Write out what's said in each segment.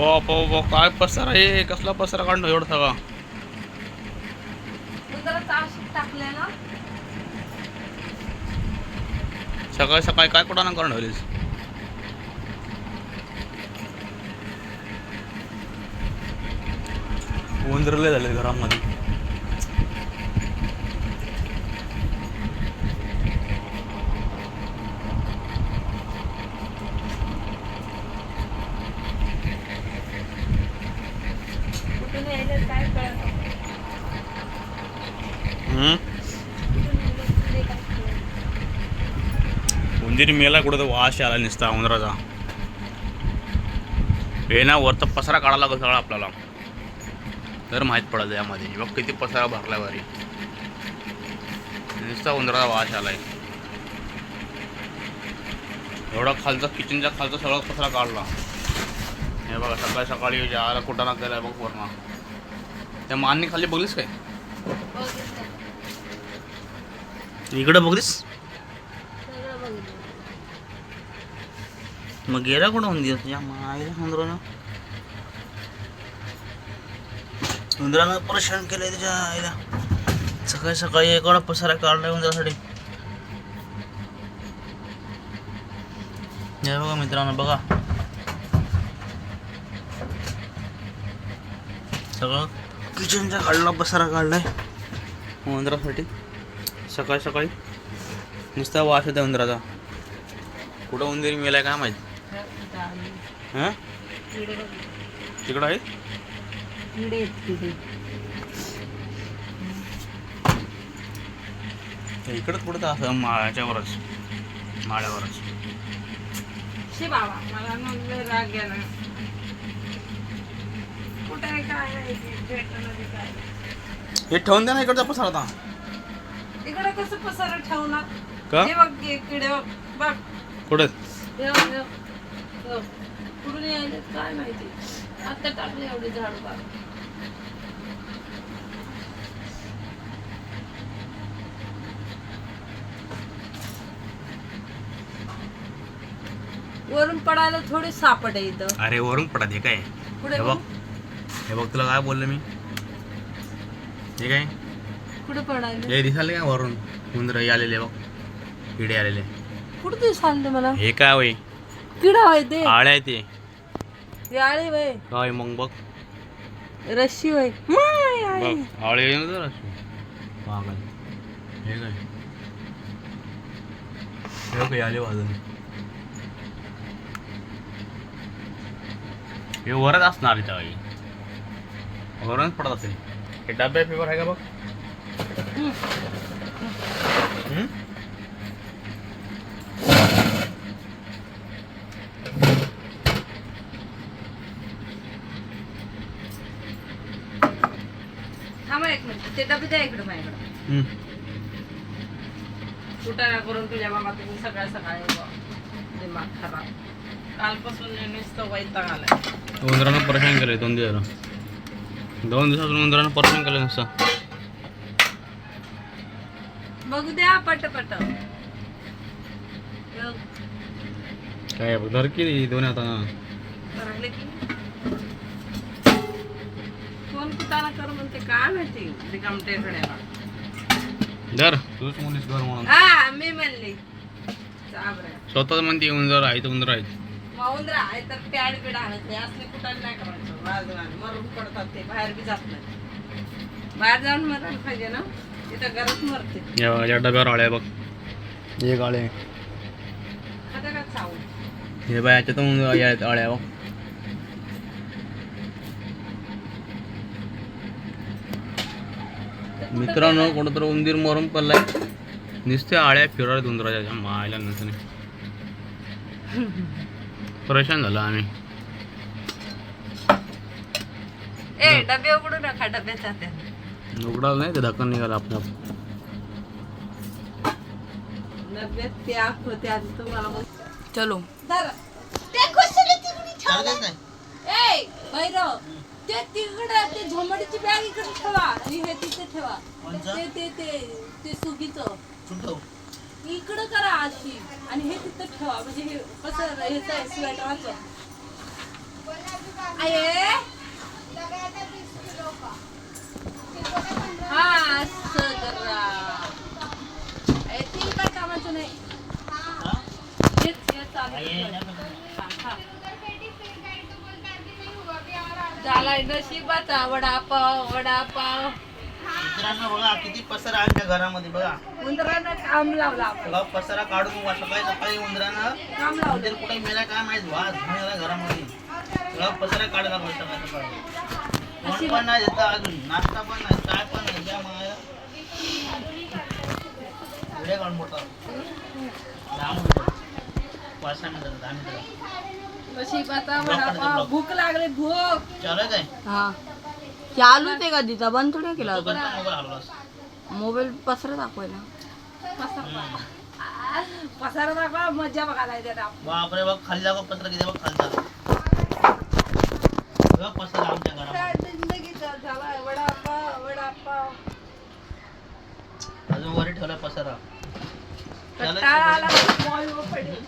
बाप बाप काय पसारा आहे, कसला पसारा काढणं एवढं सगळा. सकाळी सकाळी काय कुठं करून ठेवलीस. उंदरले झाले घरामध्ये. उंदीर मेला कुठं तर वास आला नसता उंदराचा. हे ना वरचा पसारा काढायला लागत सगळा आपल्याला, तर माहीत पडलं यामध्ये. बघ किती पसारा भरला भारी, नुसता उंदराचा वास आलाय. एवढा खालचा किचनच्या खालचा सगळा पसारा काढला. हे बघा सकाळी सकाळी जायला कुठाना केलाय बघ वरना. त्या माननी खाली बघलीस काय, इकडे बघलीस. मग गेला कुठं उंदीर तुझ्या मायला. उंदरानं परेशान केलंय तुझ्या आईला. सकाळी सकाळी एवढा पसारा काढलाय उंदरासाठी. हे बघा मित्रांनो, बघा सगळं किचनचा काढला पसारा काढलाय उंदरासाठी. सकाळी सकाळी नुसता वास येतो उंदराचा. कुठं उंदीर मेलाय काय माहिती. हां तिकडं आहे इकडंच कुठं तर असं माळ्याच्यावरच, माळ्यावरच. हे ठेवून द्या ना इकडचा पसारा. आता इकडे कसं पसारा ठेवणार का किडे बघ कुठं कुठून यायले काय माहिती. आता टाकले एवढे झाड बाग. वरून पडायला थोडी सापड आहे इथं. अरे वरून पडत हे काय. कुठे हे बघ, हे बघ तुला काय बोललो मी. हे काय कुठे पडायला हे दिसाले का वरून उंदर आलेले बघ, किडे आलेले. कुठे ते सांगते मला. हे काय वय किडा होय ते, आळे आहे ते. आळे वय काय मग बघ रशी वय बघ आळे आहे ना. पागल हे काय, हे काय आले वाजून. हे वरच असणार इथं काही, वरूनच पडत असेल. हे डब्या पेपर आहे का बघ. थांबा एक मिनिट, ते डबे द्या इकडे माझ्याकडे. कुटाणा करून तुझ्या बाबा तुम्ही सकाळ सकाळी दिमाग खराब. कालपासून नुसतं वैताग आलाय. उंदरानं परेशान केलंय 2 दिवस. 2 दिवसापासून उंदरानं परेशान केलं नुसतं. बघू द्या पटपट. काय बघ धर की दोन आता लागले की कोण कुटाणा कर म्हणते काय माहिती. रिकामटेकड्याला धर तूच मुलीस घर म्हणून. हा मी म्हणली स्वतःच म्हणते उंदर आहे तर उंदर आहे. उंदरा आहे तर पॅड बिड आणत नाही. असले कुटाणे नाही करायचं. राजवाने मरून पडतात ते, बाहेर बी जात नाही. बाहेर जाऊन मरायला पाहिजे ना, तिथं घरात मरते. या डब्यावर आळे बघ, एक आळे. खाता का चावून हे बाय याच्यात आळ्या बघ. मित्रांनो कोणतं तर उंदीर मरून पडलाय. नुसते आळ्या फिरवत उंदराच्या मायला नसणे. परेशान झालं आम्ही. ए डबे उघडू नका, डब्याचा उघडाल नाही ते ढक्कन निघालं आपलं. डब्यात ते आख होते आधी तुम्हाला. चलो ते तिकडे ते झोमडीची बॅग इकडे ठेवा आणि हे तिथे ठेवा. ते ते ते ते सुगीचं इकडं करा अशी आणि हे तिथं ठेवा. म्हणजे हे कसं हे स्वेटराचं आहे हा असं जरा ती काय कामाचं नाही हेच चालू झाला नशिबाचा वडापाव वडापाव मित्रांनो बघा किती पसारा आहे आमच्या घरामध्ये बघा. उंदरानं काम लावला बघा पसारा काढून सकाळी सकाळी उंदरानं काम लावलं उंदीर कुठे मेला काय माहित वाज झाला घरामध्ये. बघा पसारा काढायला सकाळी सकाळी. कोण पण नाही देता अजून नाश्ता पण नाही काय पण नाही द्या मला. पुढे काढून मोठा 10 मिनिटं 5-6 मिनिटं 10 मिनिटं नशिबाचा वडापाव भूक लागली भूक चालू काय हा चालूच आहे का तिचा बंद थोडी केला तो करता मोबाईल हलवास. मोबाईल पसरा दाखवायला पसारा दाखवा मजा बघायला येते ना. बापरे बघ खाली जागा पत्र किती बघ खालचा बघा पसारा आमच्या घरामध्ये. जिंदगीचा झाला वडापाव वडापाव अजून वरी ठेवला पसारा. कंटाळा आला मॉलवर पडले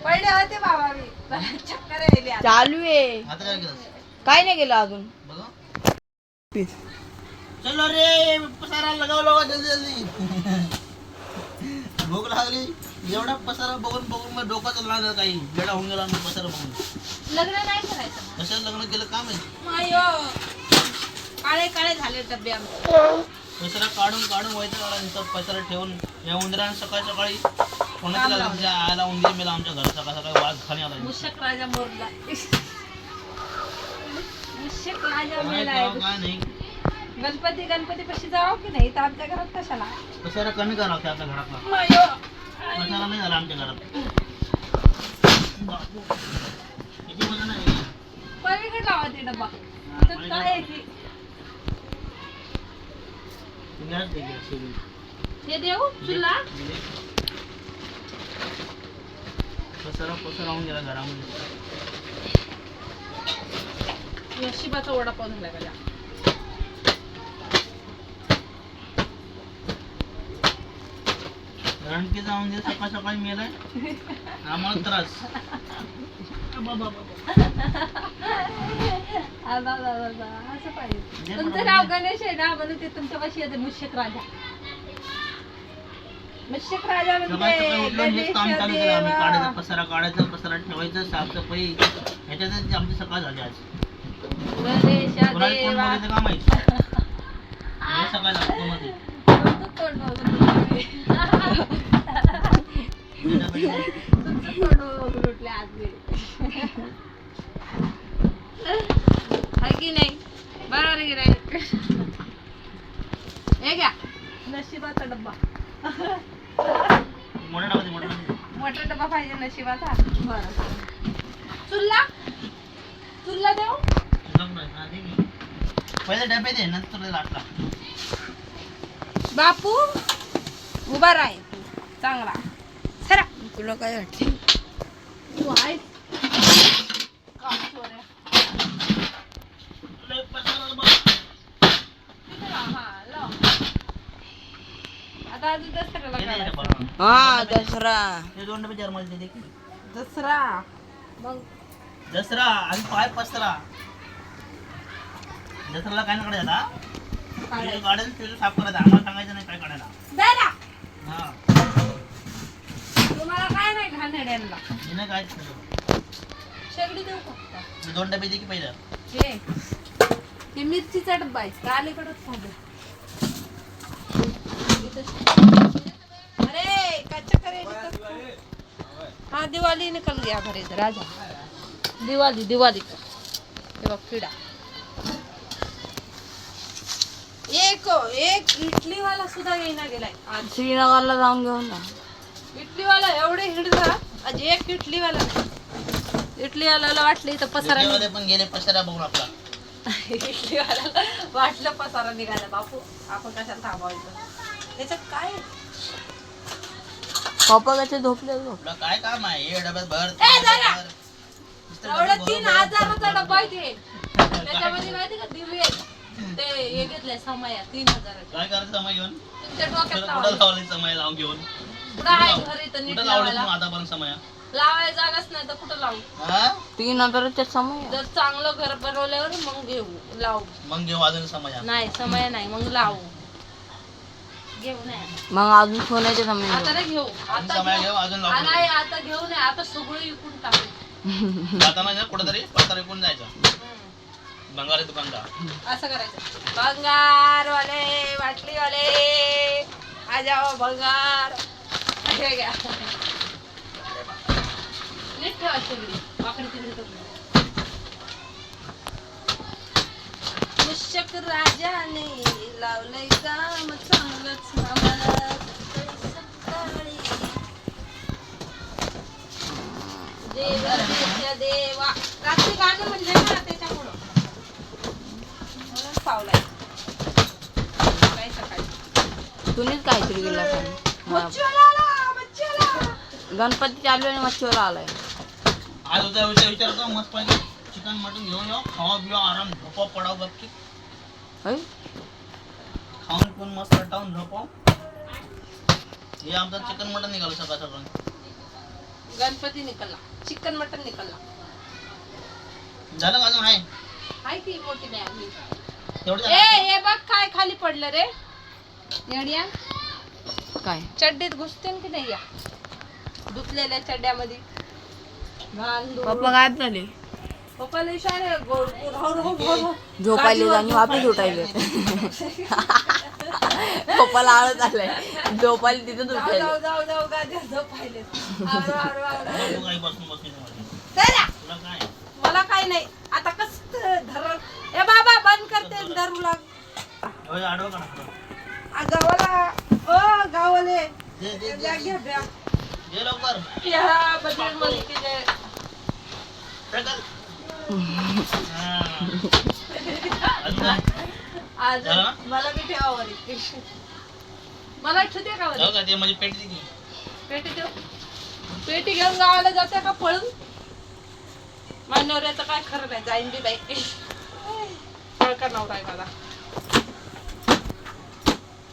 पडले होते बाबा मी चक्कर यायली आता. चालू आहे आता काय केलं काय नाही केलं अजून बघा चलो रे पसारा लगाव लगा जल्दी जल्दी. भूक लागली एवढा पसारा बघून बघून मग डोकं चालणार काही वेळा होऊन गेला मग पसारा बघून. लग्न नाही करायचं कशाला लग्न केलं काम आहे. मायो काळे काळे झाले डबे आमचे पसारा काढून काढून व्हायचं काढा नंतर पसारा ठेवून या उंदरानं सकाळी सकाळी कोणाच्या काम तुमच्या आयला उंदीर मेला आमच्या घरात सकाळ सकाळी वाज खाणे आला. मुशक राजा मोरला मुशक राजा मेला काय नाही गणपती गणपती पशी जावं की नाही तर आमच्या घरात कशाला पसारा कमी करावं की आपल्या घरातला मायो पसारा नाही झाला आमच्या घरात. किती मजा नाही पलीकडे लावा ते डब्बा त्यात काय आहे की गॅस दे गॅस दे. हे देऊ चुला पसारा पसारा होऊन गेला घरामध्ये. नशिबाचा वडापाव झाला का रणकी जाऊन दे सकाळ सकाळी मेलाय आम्हाला त्रास. असं पाहिजे तुमचं नाव गणेश आहे ना म्हणून ते तुमच्या पाशी येते मुशक राजा मुशक राजा सकाळ म्हणजे सकाळी उठलो हेच काम चालू केलं आम्ही. देवा. काढायचं पसारा ठेवायचं साफसफाई ह्याच्यातच आमची सकाळ झाली आज. गणेश कोणाला कोण देवा बोलायचं काम आहे हे सकाळ लागतो मध्ये तुमचं तोंड बघून उठले आज मी हाय की नाही बरोबर की नाही हे घ्या नशिबाचा डब्बा मोठ्या टाकायचं मोठ्या मोठा डब्बा पाहिजे नशिबाचा बरं चुल्ला चुल्ला देऊ पहिले डबे दे नंतर लाटला. बापू उभा राह तू चांगला सरा तुला काय वाटते तू आहेस काम चोऱ्या हा लाव आता अजून दसऱ्याला करायचं. हा दसरा हे 2 डबे जर्मनी दे. दसरा मग दसरा आणि पाय पसरा दसऱ्याला काय ना काढायला काढायचं. गार्डन फिरून साफ करायचं आम्हाला सांगायचं नाही काय काढायला. द्यायला हा तुम्हाला काय नाही घाणेड्यांना हे नाही काय शेगडी देऊ फक्त 2 डबे दे की पहिलं. हे ते मिरचीचा डब्बा आहे का अलीकडच साधं अरे कच्चा करे हा दिवाळी निकल गया घर इधर राजा दिवाळी दिवाळी हे बघ किडा एक इडली वाला सुद्धा येईना गेलाय आज श्रीनगरला जाऊन घेऊन जा. इडली वाला एवढे हिडला आज एक इडली वाला इडली वाल्याला वाटलं इथं पसारा इडलीवाले पण गेले पसारा बघून आपला. इडली वाल्याला वाटलं पसारा निघाला बापू आपण कशाला थांबवायचं त्याच्यात काय आहे? पप्पा कसे झोपले आपलं काय काम आहे हे डब्यात भर ए, जरा. भर. नुसतं एवढा डबे 3000चा डब्बा आहे ते त्याच्यामध्ये माहिती का दिवे आहेत. ते हे घेतलंय समया 3000 काय करायचं समय घेऊन तुमच्या डोक्यात कुठं लावायचं. लावले समय लावून घेऊन कुठं आहे घर इथं नीट कुठं लावले लावायला तू आतापर्यंत समय लावायला जागाच नाही तर कुठं लावू? हा? 3 नंतरच्या समय जर चांगलं घर बनवल्यावर मग घेऊ लावू. मग घेऊ अजून समजा. नाही समय नाही मग लावू. घेऊ नाही मग अजून सोन्याचे समय आता नाही घेऊ. आता समय घेऊ. घेऊ अजून आ, लावू. नाही आता घेऊ नाही आता सगळं विकून टाकू. जाताना ना कुठेतरी पत्ता विकून जायचं. बंगाली दुकानदार. असं करायचं. भंगारवाले बाटलीवाले आ जाओ भंगार. हे घ्या. नीट ठेवा सगळी. वाकडी तिकडे करू. मुशक राजाने लावलंय काम चांगलंच आम्हाला सकाळी. देवाच्या देवा रात्री गाणं म्हणलं ना त्याच्यामुळं म्हणून पावलाय काय सकाळी. तुम्हीच काहीतरी गेला पण. मच्छीवाला आला, मच्छीवाला. गणपती चालू आणि मच्छीवर आलाय. आज उद्या विचारतो मस्त पाहिजे चिकन मटन घेऊन येऊ खावा पिवा आराम झोपा पडाव गपची होय खाऊन पिऊन मस्त रटावून झोपाव. हे आमचं चिकन मटन निघालं सकाळ सकाळ. गणपती निकलला चिकन मटन निकलला. झालं का अजून आहे हाय ती मोठी नाही आम्ही. तेवढं ए हे बघ काय खाली पडलं रे येड्या. काय चड्डीत घुसते की नाही या धुतलेल्या चड्ड्यामध्ये घाण धूळ. पप्पा गायब झाले. पप्पाला इशारे झोपायले आणि वापस उठायले. पप्पाला आळस आलाय. झोपायला तिथं जाऊ उठायले. जाऊ जाऊ जाऊ गाद्या झोपायले. आवरा, आवरा, आवरा. तू काही बसून बसून मध्ये. चला. तुला काय मला काही नाही आता कस धरण. ए बाबा बंद करते धरू लाग. होय, आडवं काढा. आ, गावाला ओ गावाले दे दे दे बॅग घ्या बॅग. दे लवकर या बजरंग बलीचे ढकल. हा. अजून काय? आज झालं ना? मला बी ठेवा वरी. मला ठेवते का वरी? जाऊ का ते म्हणजे पेटी दे की. पेटी ठेव. पेटी घेऊन गावाला जाते का पळून? माझ्या नवऱ्याचं काय खरं नाही जाईन बी बाई. का नवरा आहे मला.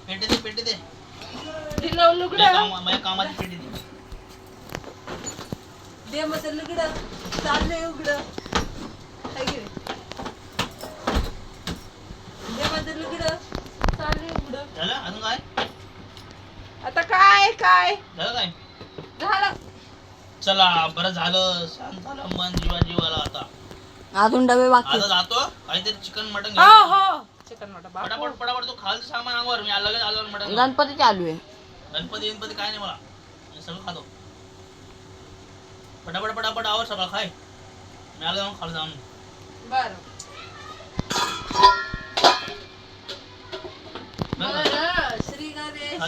पेटी दे पेटी दे दिलं लुगडं माझ्या कामाची पेटी दे. दे मग ते लुगडं चाललंय उघडं. हाय की नाही? दे मग ते लुगडं चाललंय उघडं. झालं अजून काय आता काय काय झालं काय झालं. चला बरं झालं शांत झालं मन जीवाला. आता अजून डबे बाकी. आता जातो काहीतरी चिकन मटन हो घेऊन. हो चिकन मटन बापू. पटापट पटापट तू खालचं सामान अंगावर मी लगेच आलो मटन. गणपती चालू आहे. गणपती काय नाही मला मी सगळं खातो. पटापट पटापट आवर सगळं खाय मी आलो जाऊन खाली जाऊन. बरं